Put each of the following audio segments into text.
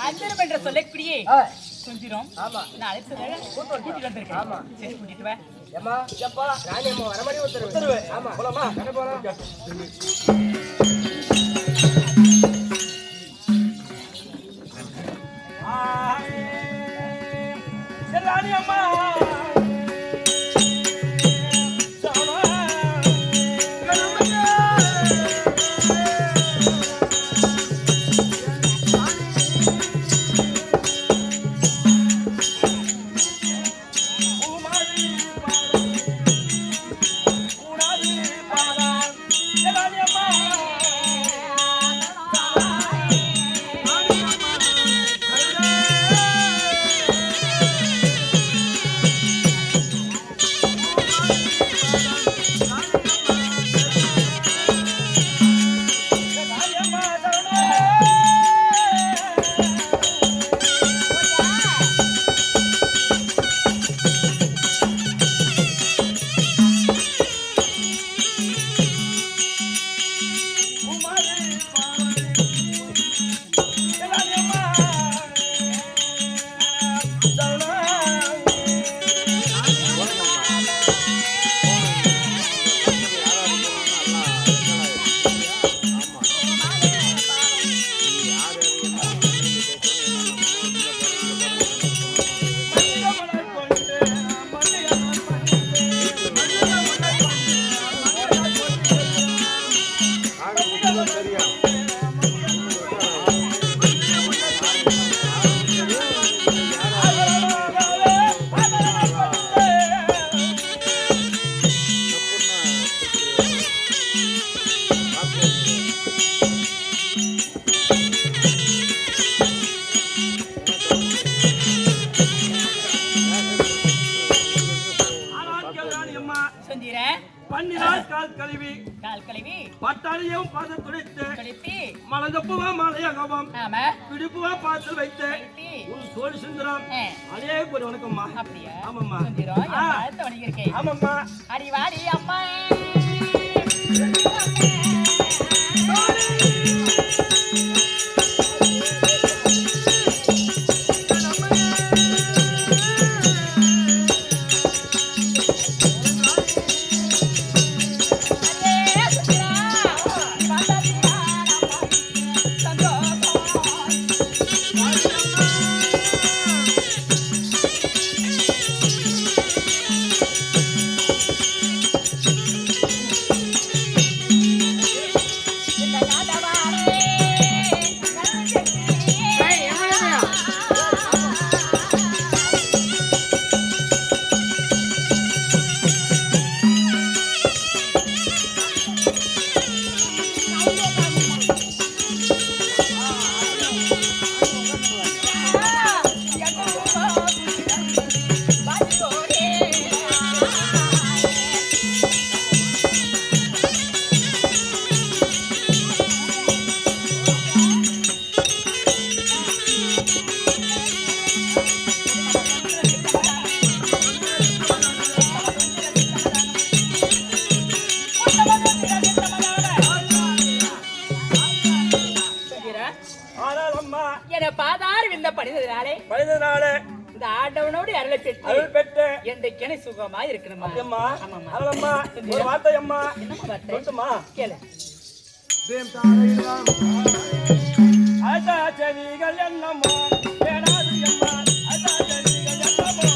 அந்தரம் என்ற சொல்லக்கூடிய கொஞ்சம் நான் கூட்டிட்டு வந்திருக்கேன். சரி கூட்டிட்டு வா. ஏமா எப்பா ராணி அம்மா வர மாதிரி உத்தரவு. ஆமா போலாமா? கடை போலாம். சரி ராணி அம்மா கால் கழுவி பட்டாளியும் பாத துடைத்து மலந்தப்புவா மாலையாகவும் பிடிப்புவா பாத்தில் வைத்து உன் சோழி சுந்தரம் அதே ஒரு வணக்கம்மா. அப்படியா? ஆமாம்மா. ஆமாம்மா. அடிவாடி அம்மா இந்த ஆண்டவனோடு அருளை பெற்று என்றைக்கென சுகமா இருக்கணுமா? ஒரு வார்த்தை அம்மா. என்னமா கேளு. அசாச்சரிகள் என்னமோ ஏனாது அம்மா அசாச்சரிகள் என்னமோ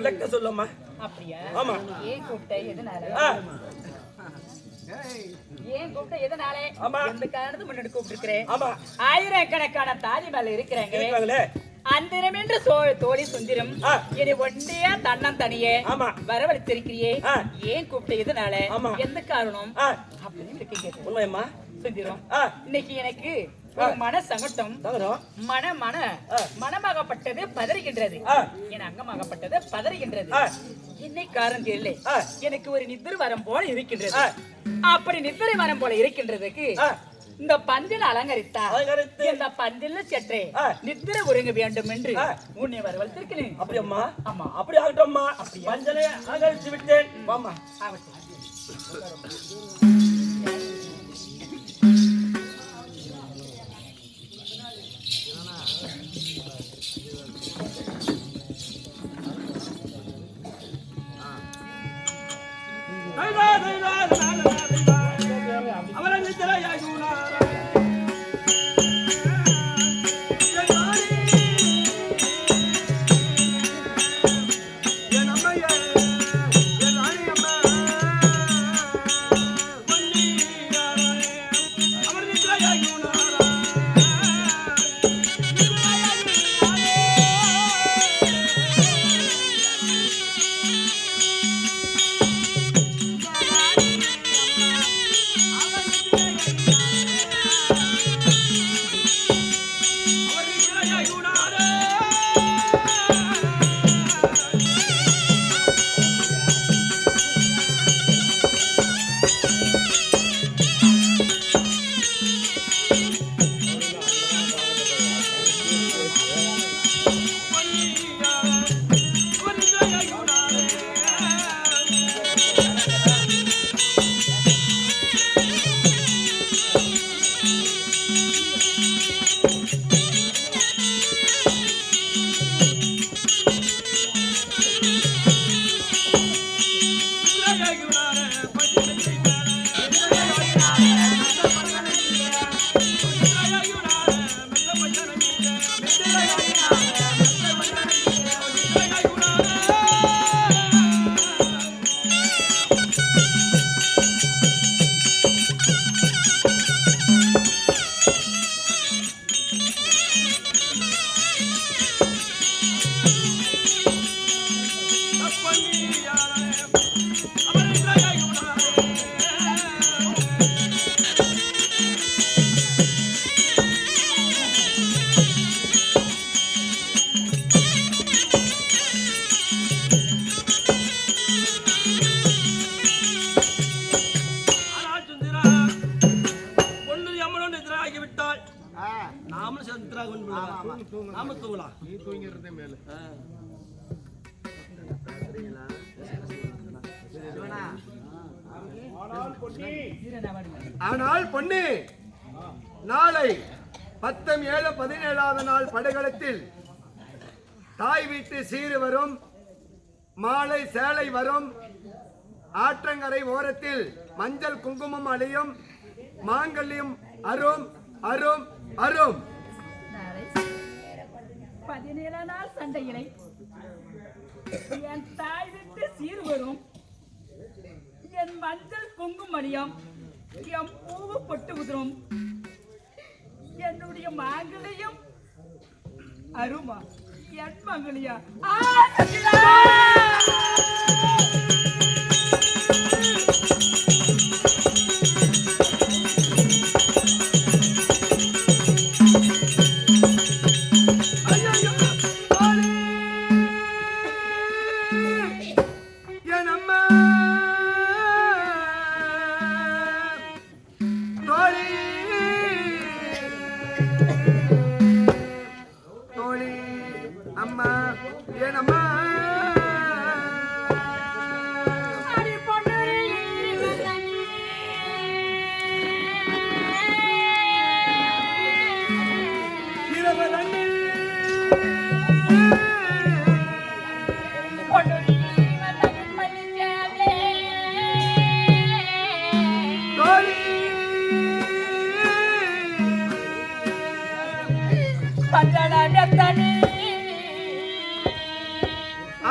விளக்க சொல்லம்மா. அப்படியா? ஆமா. ஏன் கூப்பிட்ட எதனால? ஏன் கூப்பிட்ட எதனாலே? எந்த காரணத்துக்கு முன்னாடி கூப்பிட்டுருக்கிறேன்? ஆமா. ஆயிரக்கணக்கான தாலிமால இருக்கிறாங்க. அந்தரம் என்று தோழி சுந்தரம் என்னை ஒண்டியா தன்னம் தனியே வரவழைத்திருக்கிறியே, ஏன் கூப்பிட்ட எதனால, எந்த காரணம் அப்படின்னு இருக்கீங்க. உண்மையம்மா சுந்தரம், இன்னைக்கு எனக்கு ஒரு மன சங்கட்டம், மனமாகப்பட்டது பதறுகின்றது, என் அங்கமாகப்பட்டது பதறுகின்றது. என்னை காரணம் தெரியல, எனக்கு ஒரு நித்திரை வரம் போல இருக்கின்றது. அப்படி நித்திரை வரம் போல இருக்கின்றதுக்கு இந்த பந்தில் அலங்கரித்தா இந்த பந்தில் சற்றே நித்திரை உறங்க வேண்டும் என்று உன்னை வரவழைத்திருக்கிறேன். அப்படியம்மா? ஆமா. அப்படி ஆகட்டும்மா. பஞ்சனை அலங்கரித்து விட்டேன். வாமா. ஆகட்டும். ஆனால் பொண்ணு, நாளை 10/7/17 நாள் படைகளத்தில் தாய் வீட்டு சீறு வரும், மாலை சேலை வரும், ஆற்றங்கரை ஓரத்தில் மஞ்சள் குங்குமம் அழியும், மாங்கல்யம் அரும் அரும் அரும். 17 நாள் சண்டையிலே என் தாய் விட்டு சீர் வரும், என் மஞ்சள் குங்குமணியம், என் பூவு பொட்டு உதிரும், என்னுடைய மாங்கல்யம் அருமா, என் மங்கலியா.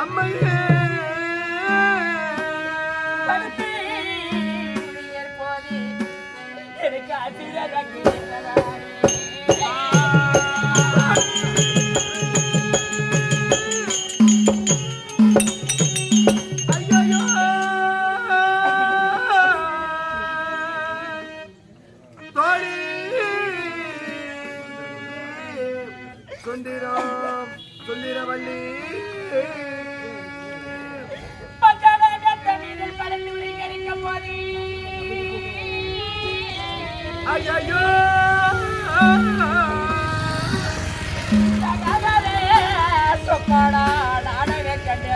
அம்மையே சுந்தரவள்ளி ஐயோ சொப்பாடா நாடக கண்டிய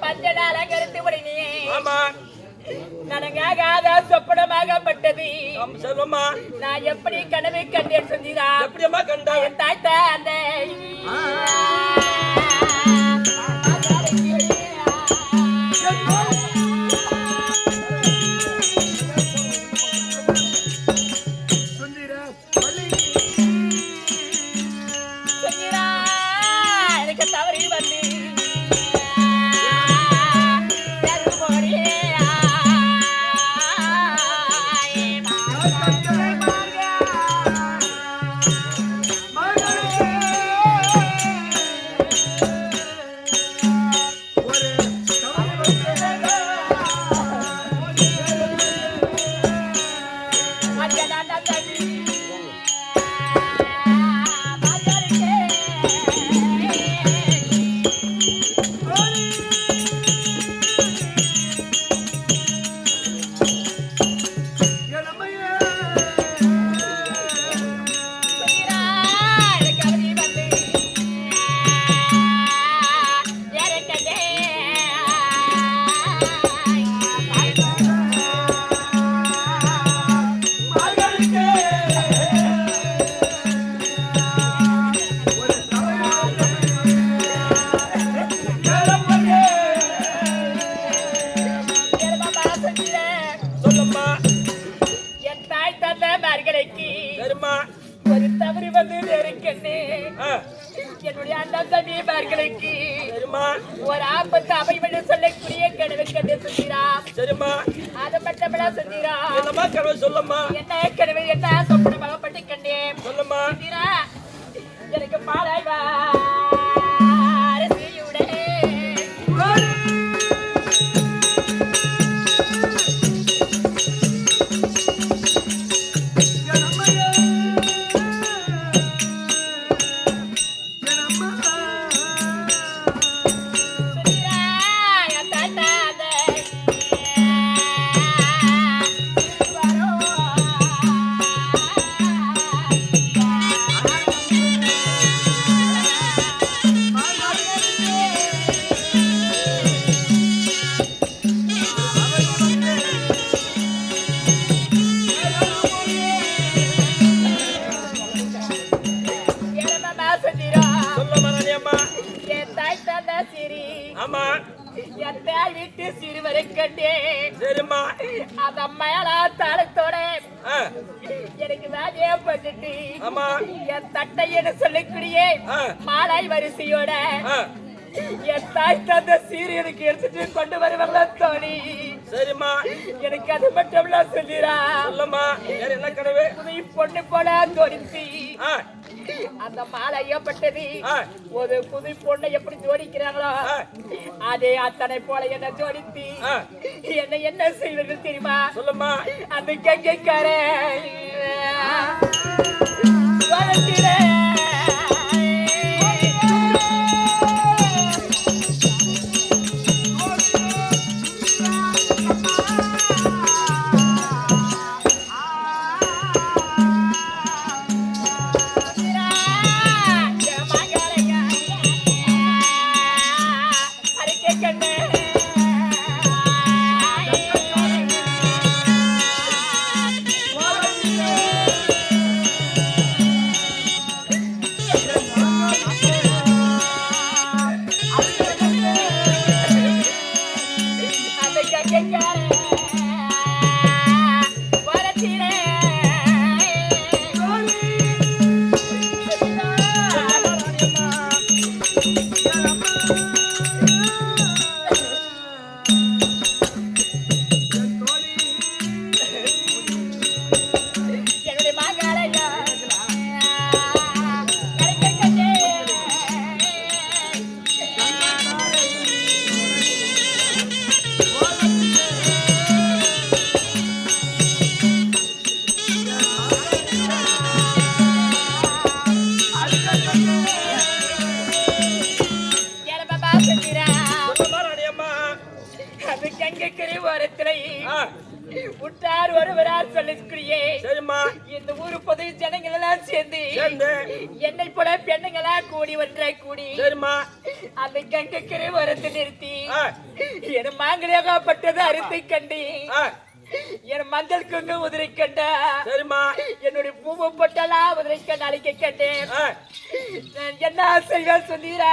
பஞ்சல அலங்கரித்து உடனே நனங்காத சொப்பனமாகப்பட்டது. சொல்லுமா, நான் எப்படி கனவு கண்டேன் சொந்தீரா? எப்படியம்மா கண்டா? என் தாய்த்த அந்த எனக்கு தவறி வந்து ஒரு தவறு வந்து என்னுடைய அண்ணன் தம்பிமார்களுக்கு ஒரு ஆபத்து அமைவென்று சொல்லக்கூடிய கனவு கண்டு சுந்தீரா. சரிம்மா, அது மட்டுமல்ல சுந்தீரா, என்னம்மா கனவு சொல்லம்மா? என்ன கனவு என்ன சொப்பனமாகப்பட்டு கண்டேன் சொல்லம்மா. சுந்தீரா, எனக்கு பாடாய்வா வீட்டு சிறுவரை கண்டே. சரிம்மா. அந்த மேல தாளத்தோட ஆ. எனக்கு வேலையே பண்ணிட்டு ஆமா. என் தட்டை என சொல்லக்கூடிய ஆ. மாலை வரிசையோட ஆ. என் தாய் தந்த சீர் எனக்கு எடுத்துட்டு கொண்டு வருவாங்களா தோழி? சரிம்மா. எனக்கு அது மட்டும் சொல்லிடா. சொல்லம்மா. வேற என்ன கனவு? புதை பொண்ணு போல தோடிச்சு ஆ. அந்த மாலை ஏற்பட்டது. ஆ. ஒரு புது பொண்ணை எப்படி ஜோடிக்கிறாங்களோ ஆ. அதே அத்தனை போல என்ன ஜோடித்து ஆ. என்ன செய்வீர்கள் தெரியுமா? சொல்லம்மா. அந்த கங்கைக்காரன் உற்றார் ஒருவரால் சொல்லிருக்கிறியே. இந்த ஊரு பொது ஜனங்கள் எல்லாம் சேர்ந்து என்னை போல பெண்ணுங்களா கூடி ஒன்றை கூடி அந்த கங்கக்கரை வரத்து நிறுத்தி என் மாங்கலியாகப்பட்டது அறுத்தை கண்டு என் மஞ்சள் குங்கு உதிரை கண்டா. என்னுடைய பூவு பொட்டலா உதிரை கண்டு அழிக்க கண்டேன். என்ன செய்வேன் சொன்னீரா?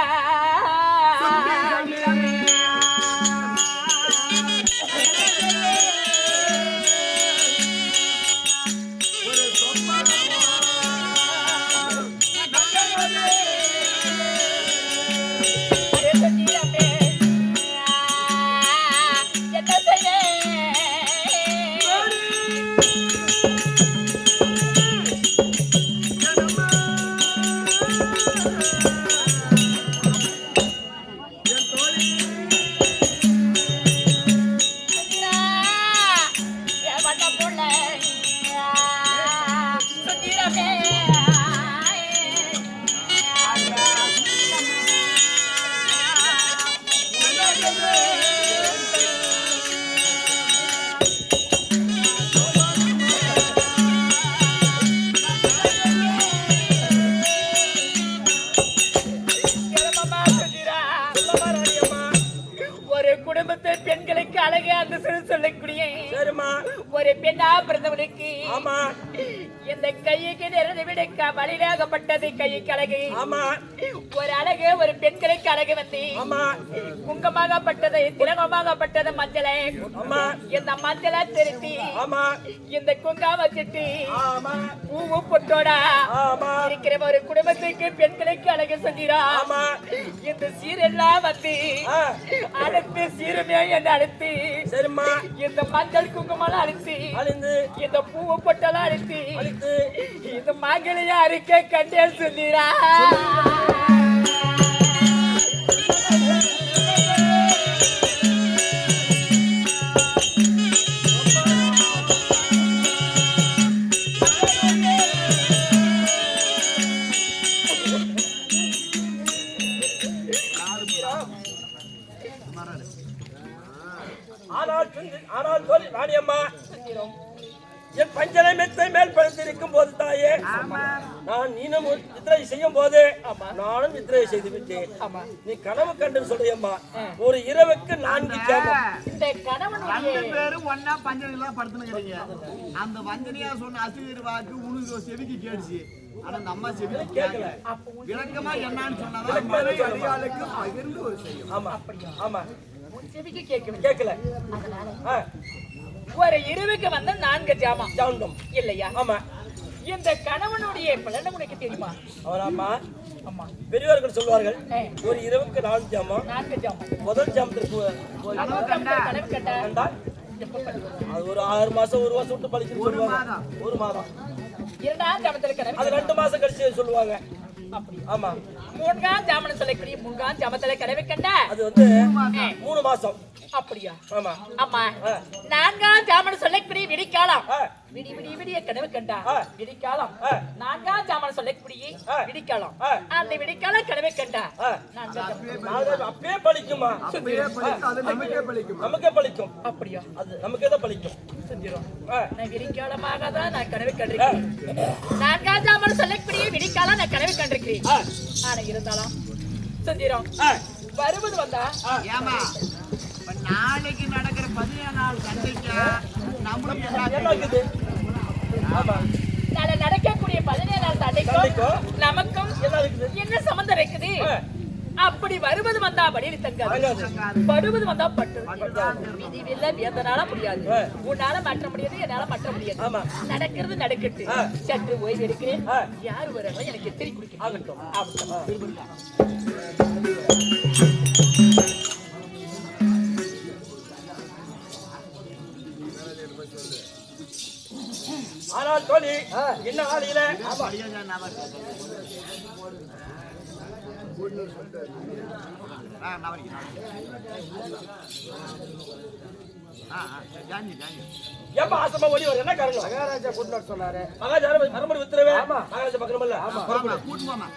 பெண்களுக்கு அழகு அந்த சொல்லக்கூடிய ஒரு பெண்ணா பிறந்தவனுக்கு இந்த கைக்கு நிறைந்த விட வழியாகப்பட்டது கைக்கு அழகு. ஒரு அழகு ஒரு பெண்களுக்கு அழகு வந்து குங்கமாகப்பட்டது திலகமாகப்பட்டது மஞ்சளை. இந்த மஞ்சளை திருத்தி இந்த குங்காம வச்சுட்டு பூவு பொட்டோடா இருக்கிற ஒரு குடும்பத்துக்கு பெண்களுக்கு அழகு சொல்கிறா. இந்த சீரெல்லாம் வந்து அடுத்து சீருமே என்ன அழுத்தி இந்த மஞ்சள் குங்குமம் அழுத்தி இந்த பூவு பொட்டெல்லாம் அழுத்தி இந்த மங்களையா இருக்க கண்டே சொல்லிரா. ஆனால் சொல்லி ராணியம்மா, என் பஞ்சனை மெத்தை மேல் படுத்திருக்கும் போது தாயே, நான் நீனும் நித்திரை செய்யும் போது நானும் நித்திரை செய்து விட்டேன். நீ கனவு கண்டு சொல்றியம்மா, ஒரு இரவுக்கு 4 பேரும் ஒன்னா பஞ்சனையில படுத்துனுங்க. அந்த வஞ்சனையா சொன்ன அசுவீர் வாக்கு உனக்கு செவிக்கு கேடுச்சு. ஆனா அந்த அம்மா செவி கேட்கல. விளக்கமா என்னன்னு சொன்னாதான் மலை அடியாளுக்கு பகிர்ந்து ஒரு செய்யும். ஆமா ஆமா செவிக்கு கேட்கவில்லை. கேட்கல. அதனால ஆ, ஒரு இரவுக்கு வந்த 4 ஜாமான் ஜாமம். இல்லையா? ஆமா. இந்த கணவனுடைய பலன் உனக்கு தெரியுமா? அவராமா அம்மா பெரியவர்கள் சொல்வார்கள், ஏ, ஒரு இரவுக்கு 4 ஜாமம். 4 ஜாமான். முதல் ஜாமத்திற்கு கனவு கண்டா கண்டா எப்ப பண்ணுவோம்? அது ஒரு 6 மாசம் 1 வருஷம் விட்டு பழிச்சுன்னு சொல்லுவாங்க. ஒரு மாதம். 2ஆம் ஜாமத்துல கனவு அது 2 மாசம் கழிச்சு சொல்லுவாங்க. அப்படி. ஆமா. 3ஆம் ஜாமன் சொல்லக்கூடிய 3ஆம் ஜாமத்துல கனவு கண்டா அது வந்து ஏ, 3 மாசம். அப்படியா? ஆமா. அம்மா ஆ. 4ஆம் ஜாமன் சொல்லக்கூடிய விடிக்காலம் ஆ, விடி விடி விடிய கனவு கண்டா ஆ. விடிக்காலம் ஆ. 4ஆம் ஜாமன் சொல்லக்கூடிய ஆ. விடிக்காலம் ஆ. அந்த விடிக்காலம் கனவு கண்டா ஆ. 4ஆம் ஜாமம். நாலு அப்பயே பழிக்குமா? அப்பயே பழிக்கும், அது நமக்கே பழிக்கும். நமக்கே பழிக்கும். அப்படியா? அது நமக்கே தான் பழிக்கும். செஞ்சிரும். ஆ, நான் விடிக்காலமாக தான் நான் கனவு கண்டிருக்கேன். 4ஆம் ஜாமன் சொல்லக்கூடிய விடிக்காலம் நான் கனவு கண்டிருக்கிறேன். ஆ, ஆனா இருந்தாலும் செஞ்சிரும். ஆ, வருவது வந்தா ஏமா இப்ப நாளைக்கு நடக்கிற 17 நாள் சண்டைக்கு நம்மளுக்கு என்ன இருக்குது? ஆமா. நாளை நடக்கக்கூடிய 17 சண்டைக்கும் சண்டைக்கும் நமக்கும் என்ன இருக்குது? என்ன சம்பந்தம் இருக்குது? ஆ. அப்படி வருவது வந்தா படியில் தங்காது, தங்காது. படுவது வந்தா பட்டு விதிவில்லை, வேதனால முடியாது, ஆ. உன்னால மாற்ற முடியாது, என்னால மாற்ற முடியாது. ஆமா. நடக்கிறது நடக்கட்டு. ஆ. சற்று ஓய்வு எடுக்கிறேன். ஆ. யார் வராங்களோ எனக்கு எத்திரி குடிக்கணும். ஆகட்டும். ஆகட்டும். ஆனால் தோழி என்ன ஆலையில எப்ப ஆசமா ஓடி வர என்ன காரணம்? மகாராஜா கூட்டு சொன்னாரு. மகாராஜா மறுபடி வித்துறவே. மகாராஜா பக்கமல்ல. கூட்டு போமா